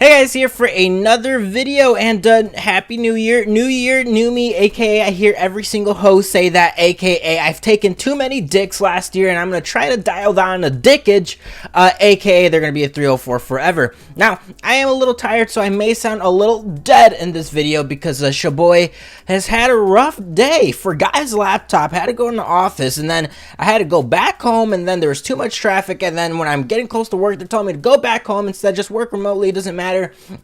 Hey guys, here for another video, and happy new year, new me, aka I hear every single host say that, aka I've taken too many dicks last year and I'm gonna try to dial down the dickage, aka they're gonna be a 304 forever. Now, I am a little tired, so I may sound a little dead in this video because Shaboy has had a rough day. Forgot his laptop, had to go in the office, and then I had to go back home, and then there was too much traffic, and then when I'm getting close to work, they're telling me to go back home instead, just work remotely, it doesn't matter.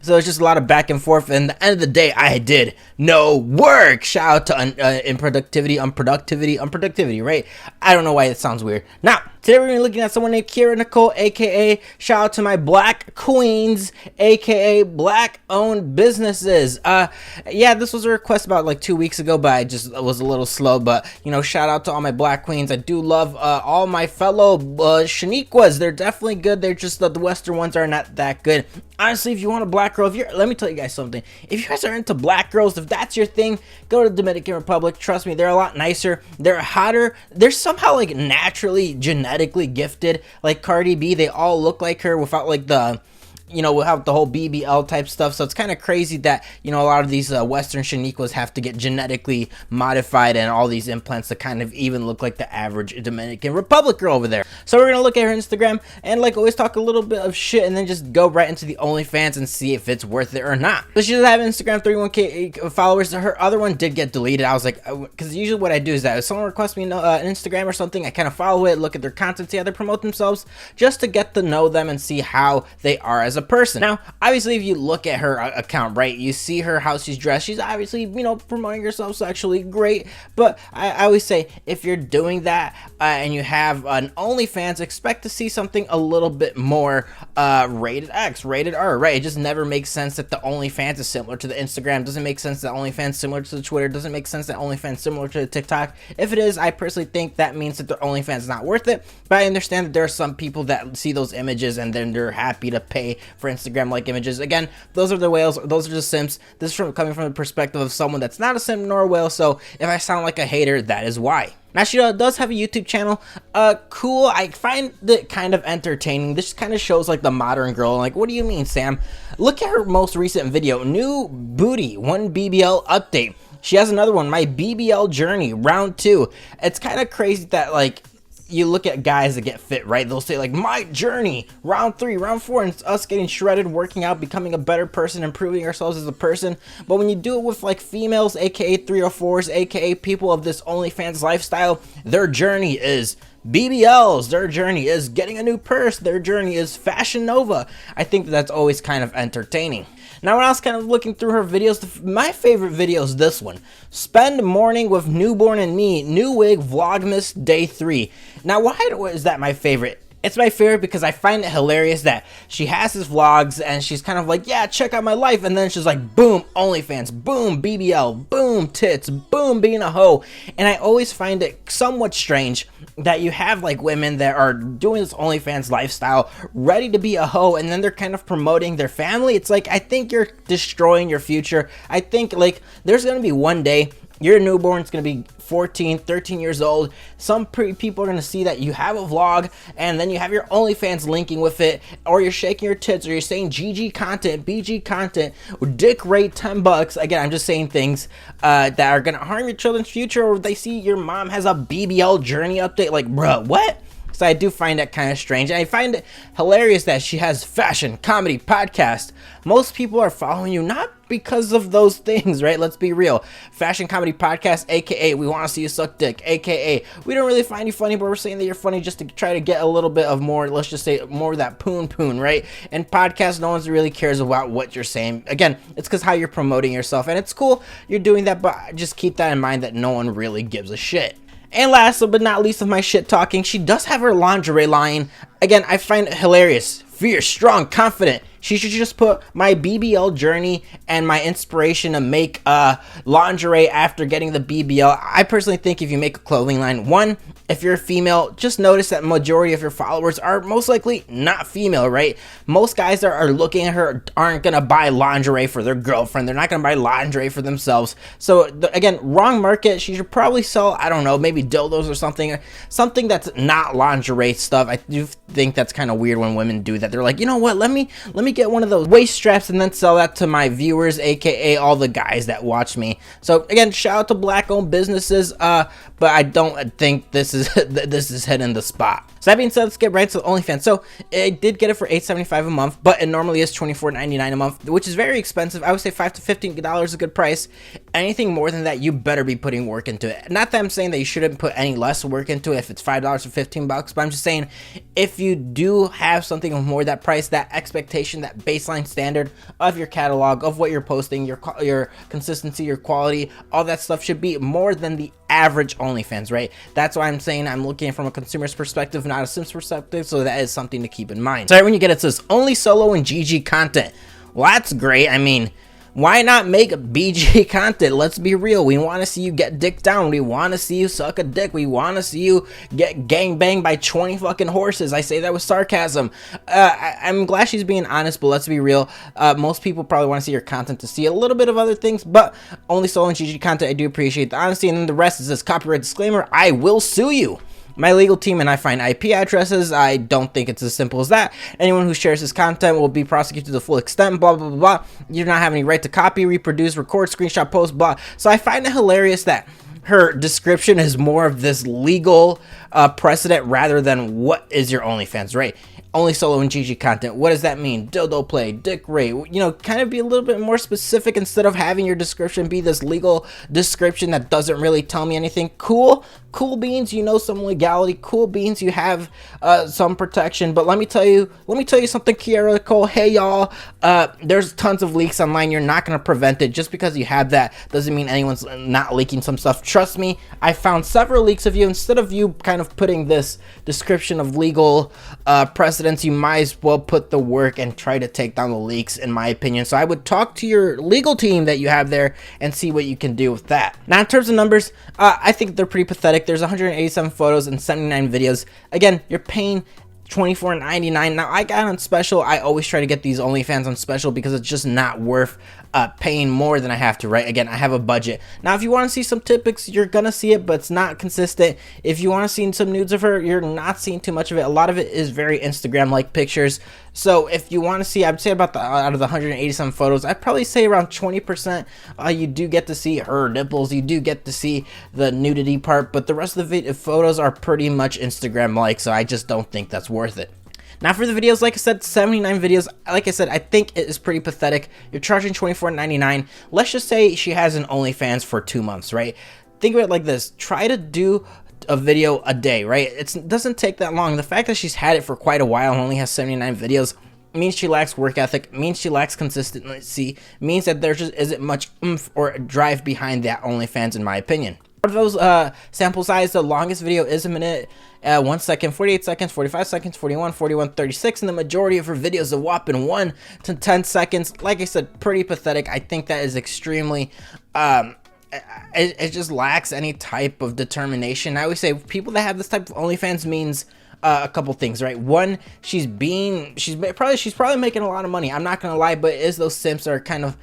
So it's just a lot of back and forth, and at the end of the day, I did no work. Shout out to unproductivity, right? I don't know why it sounds weird. Now, today we're going to be looking at someone named KieraNicole, aka shout out to my black queens, aka black owned businesses. Yeah, this was a request about like 2 weeks ago, but I just was a little slow. But you know, shout out to all my black queens. I do love all my fellow Shaniquas. They're definitely good. They're just the Western ones are not that good. Honestly, if you want a black girl, let me tell you guys something. If you guys are into black girls, if that's your thing, go to the Dominican Republic. Trust me, they're a lot nicer. They're hotter. They're somehow like naturally genetically gifted, like Cardi B. They all look like her without like the, you know, without the whole BBL type stuff. So it's kind of crazy that, you know, a lot of these Western Shaniquas have to get genetically modified and all these implants to kind of even look like the average Dominican Republic girl over there. So we're gonna look at her Instagram and like always talk a little bit of shit and then just go right into the OnlyFans and see if it's worth it or not. So she does have Instagram, 31K followers. Her other one did get deleted. I was like, because usually what I do is that if someone requests me an Instagram or something, I kind of follow it, look at their content, see how they promote themselves, just to get to know them and see how they are as a person. Now, obviously, if you look at her account, right, you see her how she's dressed. She's obviously, you know, promoting herself sexually, great. But I always say, if you're doing that and you have an OnlyFans, expect to see something a little bit more rated X, rated R, right? It just never makes sense that the OnlyFans is similar to the Instagram. Doesn't make sense that OnlyFans similar to the Twitter. Doesn't make sense that OnlyFans similar to the TikTok. If it is, I personally think that means that the OnlyFans is not worth it. But I understand that there are some people that see those images and then they're happy to pay for Instagram like images. Again, those are the whales, those are the simps. This is coming from the perspective of someone that's not a simp nor a whale, so if I sound like a hater, that is why. Now, she does have a YouTube channel. Cool. I find it kind of entertaining. This kind of shows like the modern girl. Like, what do you mean, Sam? Look at her most recent video, new booty, 1 BBL update. She has another one, my BBL journey, round 2. It's kind of crazy that like you look at guys that get fit, right? They'll say like, my journey, round 3, round 4, and it's us getting shredded, working out, becoming a better person, improving ourselves as a person. But when you do it with like females, aka 304s, aka people of this OnlyFans lifestyle, their journey is BBLs, their journey is getting a new purse, their journey is Fashion Nova. I think that's always kind of entertaining. Now, when I was kind of looking through her videos, my favorite video is this one. Spend morning with newborn and me, new wig, Vlogmas, day 3. Now, why is that my favorite? It's my favorite because I find it hilarious that she has his vlogs and she's kind of like, yeah, check out my life. And then she's like, boom, OnlyFans, boom, BBL, boom, tits, boom, being a hoe. And I always find it somewhat strange that you have like women that are doing this OnlyFans lifestyle, ready to be a hoe, and then they're kind of promoting their family. It's like, I think you're destroying your future. I think like there's going to be one day your newborn's going to be 14, 13 years old. Some people are going to see that you have a vlog and then you have your OnlyFans linking with it, or you're shaking your tits, or you're saying GG content, BG content, dick rate $10. Again, I'm just saying things that are going to harm your children's future, or they see your mom has a BBL journey update. Like, bruh, what? So I do find that kind of strange. And I find it hilarious that she has fashion, comedy, podcast. Most people are following you not because of those things, right? Let's be real. Fashion, comedy, podcast, aka we want to see you suck dick, aka we don't really find you funny, but we're saying that you're funny just to try to get a little bit of more, let's just say more of that poon, right? And podcast, no one really cares about what you're saying. Again, it's because how you're promoting yourself, and it's cool you're doing that, but just keep that in mind that no one really gives a shit. And last but not least of my shit talking, she does have her lingerie line. Again, I find it hilarious. Fierce, strong, confident. She should just put my BBL journey and my inspiration to make lingerie after getting the BBL. I personally think if you make a clothing line, one, if you're a female, just notice that majority of your followers are most likely not female, right? Most guys that are looking at her aren't gonna buy lingerie for their girlfriend. They're not gonna buy lingerie for themselves. So again, wrong market. She should probably sell, I don't know, maybe dildos or something that's not lingerie stuff. I do think that's kind of weird when women do that. They're like, you know what? Let me me get one of those waist straps and then sell that to my viewers, aka all the guys that watch me. So again, shout out to black-owned businesses, but I don't think this is this is hitting the spot. So that being said, let's get right to the OnlyFans. So I did get it for $8.75 a month, but it normally is $24.99 a month, which is very expensive. I would say $5 to $15 is a good price. Anything more than that, you better be putting work into it. Not that I'm saying that you shouldn't put any less work into it if it's $5 or $15, but I'm just saying if you do have something of more that price, that expectation, that baseline standard of your catalog, of what you're posting, your consistency, your quality, all that stuff should be more than the average OnlyFans, right? That's why I'm saying I'm looking from a consumer's perspective, not a sim's perspective, so that is something to keep in mind. So when you get it says only solo and GG content. Well, that's great. I mean, why not make BG content? Let's be real. We want to see you get dick down. We want to see you suck a dick. We want to see you get gang banged by 20 fucking horses. I say that with sarcasm. I'm glad she's being honest, but let's be real. Most people probably want to see your content to see a little bit of other things, but only solo and GG content, I do appreciate the honesty. And then the rest is this copyright disclaimer. I will sue you. My legal team and I find IP addresses. I don't think it's as simple as that. Anyone who shares this content will be prosecuted to the full extent, blah, blah, blah, blah. You do not have any right to copy, reproduce, record, screenshot, post, blah. So I find it hilarious that her description is more of this legal precedent rather than what is your OnlyFans, right? Only solo and GG content. What does that mean? Dildo play, dick rape, you know, kind of be a little bit more specific instead of having your description be this legal description that doesn't really tell me anything. Cool beans, you know, some legality. Cool beans, you have some protection. But let me tell you something, KieraNicole. Hey y'all, there's tons of leaks online. You're not gonna prevent it. Just because you have that doesn't mean anyone's not leaking some stuff. Trust me, I found several leaks of you. Instead of you kind of putting this description of legal precedents, you might as well put the work and try to take down the leaks, in my opinion. So I would talk to your legal team that you have there and see what you can do with that. Now, in terms of numbers, I think they're pretty pathetic. There's 187 photos and 79 videos. Again, you're paying $24.99. Now, I got on special. I always try to get these OnlyFans on special because it's just not worth paying more than I have to, right? Again, I have a budget. Now, if you want to see some tidbits, you're gonna see it, but it's not consistent. If you want to see some nudes of her, you're not seeing too much of it. A lot of it is very Instagram-like pictures. So if you want to see, I'd say about out of the 187 photos, I'd probably say around 20% you do get to see her nipples. You do get to see the nudity part, but the rest of the photos are pretty much Instagram-like, so I just don't think that's worth it. Now for the videos, like I said, 79 videos. Like I said, I think it is pretty pathetic. You're charging $24.99. Let's just say she has an OnlyFans for 2 months, right? Think of it like this. Try to do a video a day, right? It doesn't take that long. The fact that she's had it for quite a while and only has 79 videos means she lacks work ethic, means she lacks consistency, means that there just isn't much oomph or drive behind that OnlyFans, in my opinion. Out of those sample size, the longest video is a minute, 1 second, 48 seconds, 45 seconds, 41, 41, 36, and the majority of her videos a whopping 1 to 10 seconds. Like I said, pretty pathetic. I think that is extremely it just lacks any type of determination. I always say people that have this type of OnlyFans means a couple things, right? One, she's probably making a lot of money. I'm not gonna lie, but it is those simps that are kind of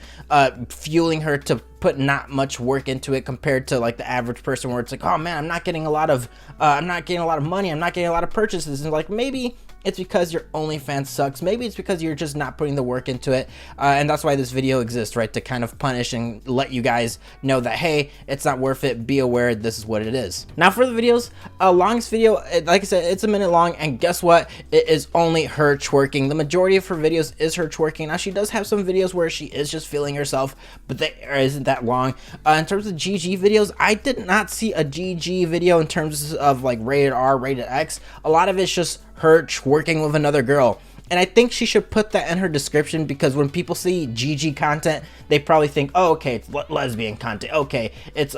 fueling her to put not much work into it compared to like the average person, where it's like, oh man, I'm not getting a lot of money, I'm not getting a lot of purchases, and like maybe it's because your OnlyFans sucks. Maybe it's because you're just not putting the work into it, and that's why this video exists, right? To kind of punish and let you guys know that, hey, it's not worth it. Be aware, this is what it is. Now for the videos, longest video, like I said, it's a minute long, and guess what? It is only her twerking. The majority of her videos is her twerking. Now she does have some videos where she is just feeling herself, but they isn't that long. In terms of GG videos, I did not see a GG video in terms of like rated R, rated X. A lot of it's just her twerking with another girl. And I think she should put that in her description, because when people see GG content, they probably think, oh, okay, it's lesbian content. Okay, it's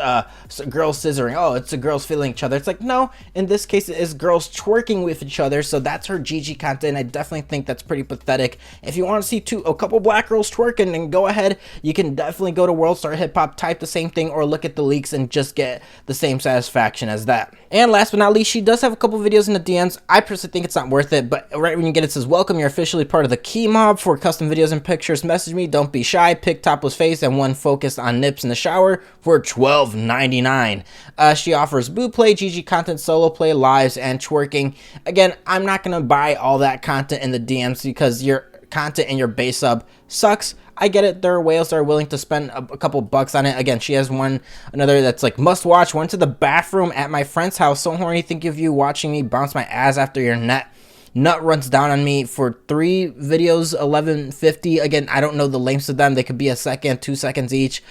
girls scissoring. Oh, it's the girls feeling each other. It's like, no, in this case, it is girls twerking with each other. So that's her GG content. I definitely think that's pretty pathetic. If you want to see a couple black girls twerking, then go ahead. You can definitely go to World Star Hip Hop, type the same thing, or look at the leaks and just get the same satisfaction as that. And last but not least, she does have a couple videos in the DMs. I personally think it's not worth it, but right when you get it, it says, welcome, you're officially part of the Key Mob. For custom videos and pictures, message me. Don't be shy. Pick topless face and one focused on nips in the shower for $12.99. She offers boob play, GG content, solo play, lives, and twerking. Again, I'm not gonna buy all that content in the DMs because you're content and your base sub sucks. I get it. There are whales that are willing to spend a couple bucks on it. Again, she has another that's like must watch. Went to the bathroom at my friend's house. So horny, think of you watching me bounce my ass after your nut runs down on me for 3 videos, 11.50. Again, I don't know the lengths of them. They could be a second, 2 seconds each.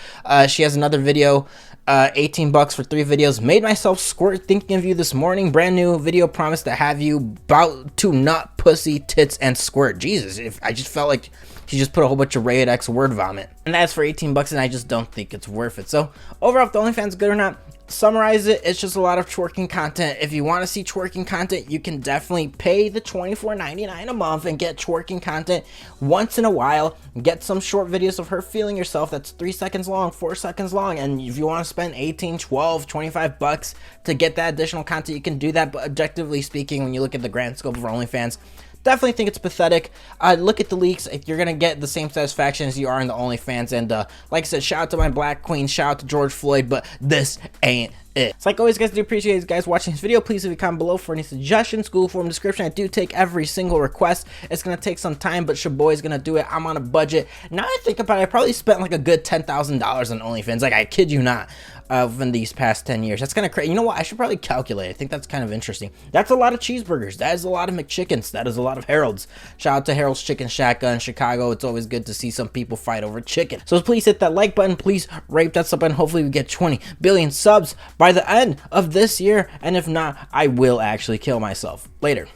She has another video, 18 bucks for 3 videos. Made myself squirt thinking of you this morning. Brand new video, promised to have you bout to nut, pussy, tits, and squirt. Jesus, I just felt like she just put a whole bunch of rated X word vomit. And that's for 18 bucks, and I just don't think it's worth it. So overall, if the OnlyFans good or not, summarize it, it's just a lot of twerking content. If you want to see twerking content, you can definitely pay the $24.99 a month and get twerking content once in a while. Get some short videos of her feeling herself that's 3 seconds long, 4 seconds long, and if you want to spend 18, 12, 25 bucks to get that additional content, you can do that. But objectively speaking, when you look at the grand scope of OnlyFans, definitely think it's pathetic. Look at the leaks. You're going to get the same satisfaction as you are in the OnlyFans. And like I said, shout out to my black queen. Shout out to George Floyd. But this ain't it. So like always, guys, I do appreciate you guys watching this video. Please leave a comment below for any suggestions. Google form description. I do take every single request. It's going to take some time, but your boy's going to do it. I'm on a budget. Now I think about it, I probably spent like a good $10,000 on OnlyFans. Like, I kid you not. In these past 10 years. That's kind of crazy. You know what? I should probably calculate. I think that's kind of interesting. That's a lot of cheeseburgers. That is a lot of McChickens. That is a lot of Harold's. Shout out to Harold's Chicken Shack in Chicago. It's always good to see some people fight over chicken. So please hit that like button. Please rate that sub button. Hopefully we get 20 billion subs by the end of this year. And if not, I will actually kill myself. Later.